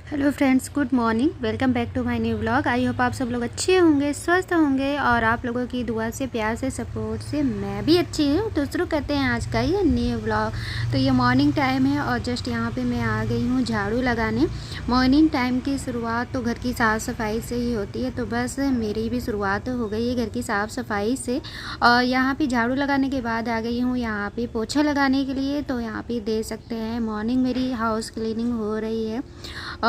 Hello friends, good morning. Welcome back to my new vlog. I hope आप सब लोग अच्छे होंगे, स्वस्थ होंगे और आप लोगों की दुआ से, प्यार से, सपोर्ट से मैं भी अच्छी हूँ। तो शुरू करते हैं आज का ये न्यू व्लॉग। तो ये मॉर्निंग टाइम है और जस्ट यहाँ पे मैं आ गई हूँ झाड़ू लगाने। मॉर्निंग टाइम की शुरुआत तो घर की साफ़ सफाई से ही होती है, तो बस मेरी भी शुरुआत हो गई है घर की साफ़ सफाई से। और यहाँ पे झाड़ू लगाने के बाद आ गई हूँ यहाँ पे पोछा लगाने के लिए। तो यहाँ पे दे सकते हैं मॉर्निंग मेरी हाउस क्लीनिंग हो रही है।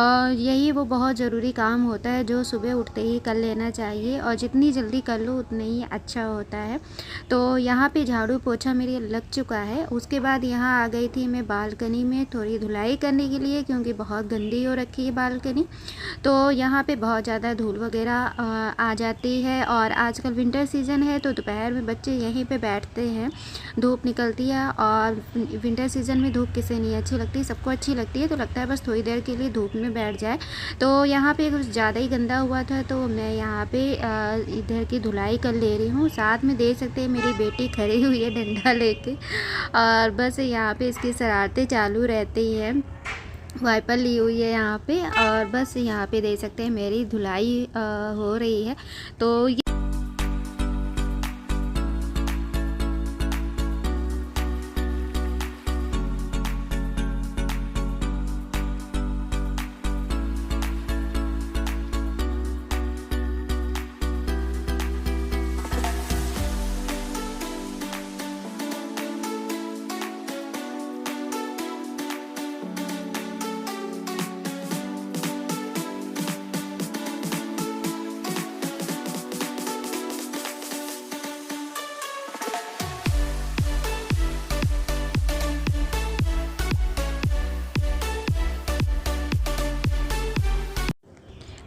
यही वो बहुत ज़रूरी काम होता है जो सुबह उठते ही कर लेना चाहिए, और जितनी जल्दी कर लो उतना ही अच्छा होता है। तो यहाँ पे झाड़ू पोछा मेरी लग चुका है। उसके बाद यहाँ आ गई थी मैं बालकनी में थोड़ी धुलाई करने के लिए, क्योंकि बहुत गंदी हो रखी है बालकनी। तो यहाँ पे बहुत ज़्यादा धूल वगैरह आ जाती है, और आजकल विंटर सीज़न है तो दोपहर में बच्चे यहीं पे बैठते हैं। धूप निकलती है और विंटर सीज़न में धूप किसे नहीं अच्छी लगती, सबको अच्छी लगती है। तो लगता है बस थोड़ी देर के लिए धूप में बैठ जाए। तो यहाँ पे कुछ ज़्यादा ही गंदा हुआ था, तो मैं यहाँ पे इधर की धुलाई कर ले रही हूँ। साथ में देख सकते हैं मेरी बेटी खड़ी हुई है डंडा लेके, और बस यहाँ पे इसकी शरारतें चालू रहती हैं। वाइपर ली हुई है यहाँ पे, और बस यहाँ पे देख सकते हैं मेरी धुलाई हो रही है। तो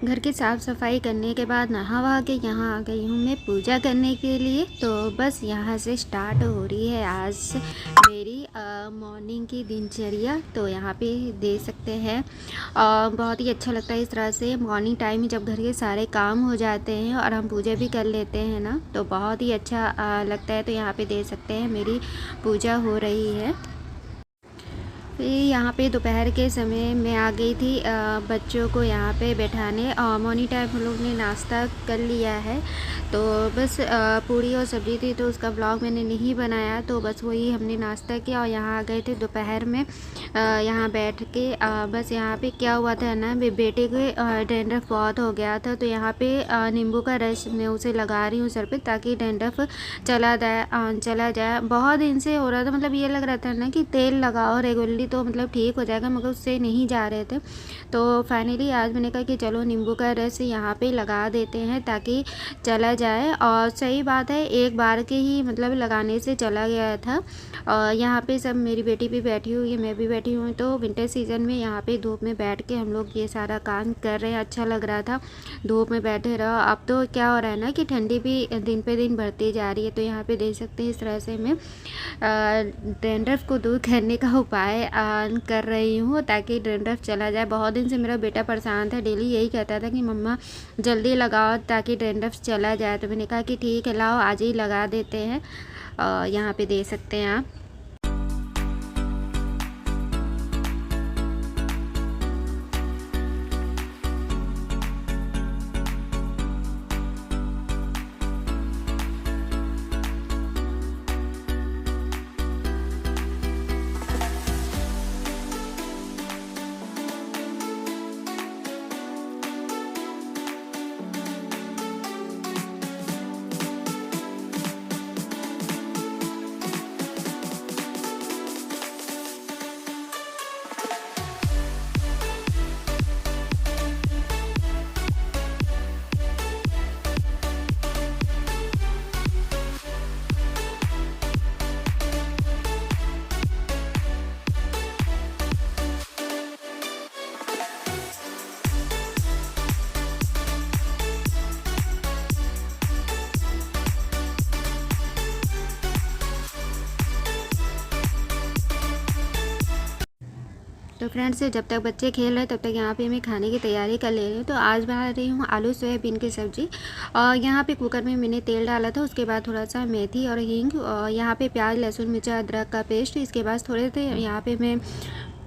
घर की साफ़ सफाई करने के बाद नहा वहा के यहाँ आ गई हूँ मैं पूजा करने के लिए। तो बस यहाँ से स्टार्ट हो रही है आज मेरी मॉर्निंग की दिनचर्या। तो यहाँ पे देख सकते हैं बहुत ही अच्छा लगता है इस तरह से मॉर्निंग टाइम में, जब घर के सारे काम हो जाते हैं और हम पूजा भी कर लेते हैं ना, तो बहुत ही अच्छा लगता है। तो यहाँ पे देख सकते हैं मेरी पूजा हो रही है। फिर यहाँ पे दोपहर के समय मैं आ गई थी बच्चों को यहाँ पे बैठाने, और मॉर्निंग टाइम हम लोग ने नाश्ता कर लिया है। तो बस पूड़ी और सब्ज़ी थी, तो उसका ब्लॉग मैंने नहीं बनाया। तो बस वही हमने नाश्ता किया और यहाँ आ गए थे दोपहर में यहाँ बैठ के। बस यहाँ पे क्या हुआ था ना, बेटे के डैंड्रफ बहुत हो गया था, तो यहाँ पे नींबू का रस मैं उसे लगा रही हूँ सर पे, ताकि डैंड्रफ चला जाए। बहुत दिन से हो रहा था, मतलब ये लग रहा था ना कि तेल लगाओ रेगुलरली तो मतलब ठीक हो जाएगा, मगर उससे नहीं जा रहे थे। तो फाइनली आज मैंने कहा कि चलो नींबू का रस यहाँ पे लगा देते हैं ताकि चला जाए। और सही बात है, एक बार के ही मतलब लगाने से चला गया था। और यहाँ पे सब मेरी बेटी भी बैठी हुई है, मैं भी बैठी हुई। तो विंटर सीज़न में यहाँ पे धूप में बैठ के हम लोग ये सारा काम कर रहे हैं। अच्छा लग रहा था धूप में बैठे रहो। अब तो क्या हो रहा है ना कि ठंडी भी दिन पे दिन बढ़ती जा रही है। तो यहाँ पे देख सकते हैं इस तरह से मैं डैंड्रफ को दूर करने का उपाय कर रही हूँ, ताकि डैंड्रफ चला जाए। बहुत दिन से मेरा बेटा परेशान था, डेली यही कहता था कि मम्मा जल्दी लगाओ ताकि डैंड्रफ चला जाए। तो मैंने कहा कि ठीक है, लाओ आज ही लगा देते हैं। यहाँ पे देख सकते हैं आप। तो फ्रेंड्स, जब तक बच्चे खेल रहे हैं तब तक यहाँ पे मैं खाने की तैयारी कर ले रही हूँ। तो आज बना रही हूँ आलू सोयाबीन की सब्ज़ी। और यहाँ पे कुकर में मैंने तेल डाला था, उसके बाद थोड़ा सा मेथी और हींग, और यहाँ पे प्याज लहसुन मिर्चा अदरक का पेस्ट। इसके बाद थोड़े थे यहाँ पे मैं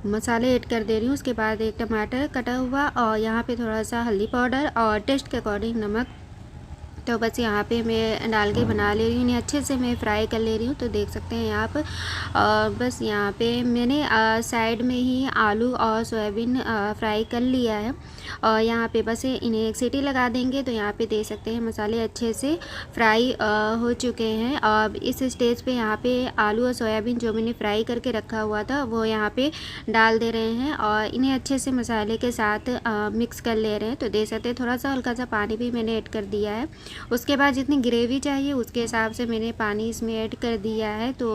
मसाले ऐड कर दे रही हूँ। उसके बाद एक टमाटर कटा हुआ और यहाँ पे थोड़ा सा हल्दी पाउडर और टेस्ट के अकॉर्डिंग नमक। तो बस यहाँ पे मैं डाल के बना ले रही हूँ, इन्हें अच्छे से मैं फ्राई कर ले रही हूँ। तो देख सकते हैं यहाँ पर बस यहाँ पे मैंने साइड में ही आलू और सोयाबीन फ्राई कर लिया है और यहाँ पे बस इन्हें एक सीटी लगा देंगे। तो यहाँ पे देख सकते हैं मसाले अच्छे से फ्राई हो चुके हैं। और इस स्टेज पे यहाँ पे आलू और सोयाबीन जो मैंने फ्राई करके रखा हुआ था वो यहाँ पे डाल दे रहे हैं और इन्हें अच्छे से मसाले के साथ मिक्स कर ले रहे हैं। तो देख सकते हैं थोड़ा सा हल्का सा पानी भी मैंने ऐड कर दिया है। उसके बाद जितनी ग्रेवी चाहिए उसके हिसाब से मैंने पानी इसमें ऐड कर दिया है। तो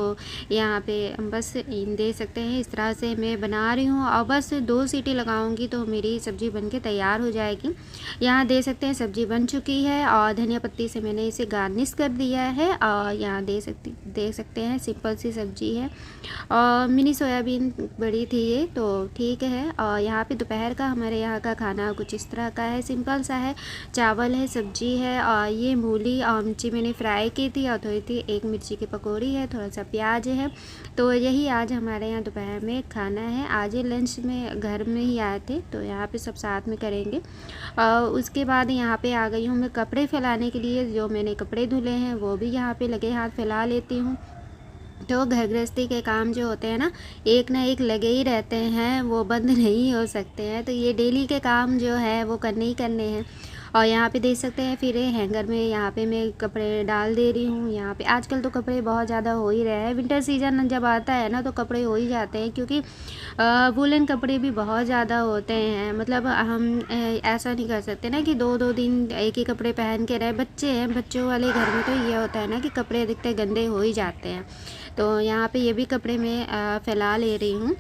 यहाँ पे बस देख सकते हैं इस तरह से मैं बना रही हूँ और बस 2 सीटी लगाऊंगी तो मेरी सब्ज़ी बनके तैयार हो जाएगी। यहाँ देख सकते हैं सब्ज़ी बन चुकी है और धनिया पत्ती से मैंने इसे गार्निश कर दिया है। और यहाँ देख सकते हैं सिंपल सी सब्ज़ी है और मिनी सोयाबीन बड़ी थी ये, तो ठीक है। और यहाँ पे दोपहर का हमारे यहाँ का खाना कुछ इस तरह का है, सिंपल सा है। चावल है, सब्जी है और ये मूली और मिर्ची मैंने फ्राई की थी और थोड़ी सी एक मिर्ची की पकौड़ी है, थोड़ा सा प्याज है। तो यही आज हमारे यहाँ दोपहर में खाना है। आज ये लंच में घर में ही आए थे तो यहाँ पे सब साथ में करेंगे। और उसके बाद यहाँ पे आ गई हूँ मैं कपड़े फैलाने के लिए। जो मैंने कपड़े धुले हैं वो भी यहाँ पे लगे हाथ फैला लेती हूँ। तो घर गृहस्थी के काम जो होते हैं ना एक लगे ही रहते हैं, वो बंद नहीं हो सकते हैं। तो ये डेली के काम जो है वो करने ही करने हैं। और यहाँ पे देख सकते हैं फिर हैंगर में यहाँ पे मैं कपड़े डाल दे रही हूँ। यहाँ पे आजकल तो कपड़े बहुत ज़्यादा हो ही रहे हैं, विंटर सीजन जब आता है ना तो कपड़े हो ही जाते हैं, क्योंकि वूलन कपड़े भी बहुत ज़्यादा होते हैं। मतलब हम ऐसा नहीं कर सकते ना कि 2-2 दिन एक ही कपड़े पहन के रहे। बच्चे हैं, बच्चों वाले घर में तो ये होता है ना कि कपड़े अधिकतर गंदे हो ही जाते हैं। तो यहाँ पे ये भी कपड़े मैं फैला ले रही हूँ।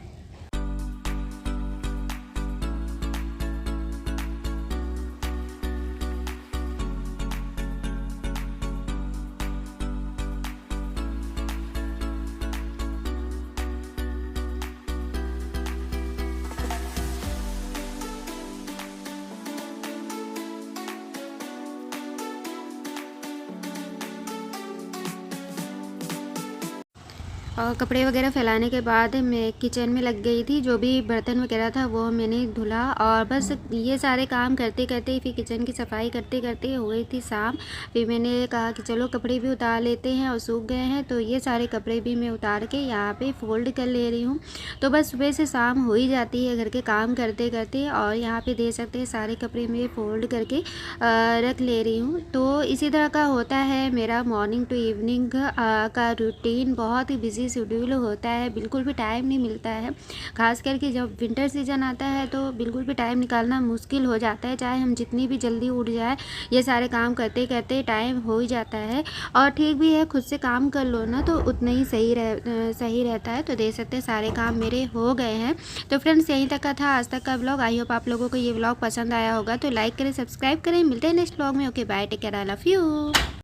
और कपड़े वगैरह फैलाने के बाद मैं किचन में लग गई थी। जो भी बर्तन वगैरह था वो मैंने धुला और बस ये सारे काम करते करते फिर किचन की सफाई करते करते हो गई थी शाम। फिर मैंने कहा कि चलो कपड़े भी उतार लेते हैं और सूख गए हैं। तो ये सारे कपड़े भी मैं उतार के यहाँ पे फोल्ड कर ले रही हूँ। तो बस सुबह से शाम हो ही जाती है घर के काम करते करते। और यहाँ पे देख सकते हैं सारे कपड़े मैं फोल्ड करके रख ले रही हूँ। तो इसी तरह का होता है मेरा मॉर्निंग टू इवनिंग का रूटीन। बहुत ही बिजी शेड्यूल होता है, बिल्कुल भी टाइम नहीं मिलता है। खास करके जब विंटर सीजन आता है तो बिल्कुल भी टाइम निकालना मुश्किल हो जाता है। चाहे हम जितनी भी जल्दी उठ जाए, ये सारे काम करते करते टाइम हो ही जाता है। और ठीक भी है, खुद से काम कर लो ना तो उतना ही सही रहता है। तो देख सकते हैं सारे काम मेरे हो गए हैं। तो फ्रेंड्स यहीं तक का था आज तक का ब्लॉग। आई होप आप लोगों को ये ब्लॉग पसंद आया होगा। तो लाइक करें, सब्सक्राइब करें। मिलते हैं नेक्स्ट ब्लॉग में। Okay bye, take care, I love you.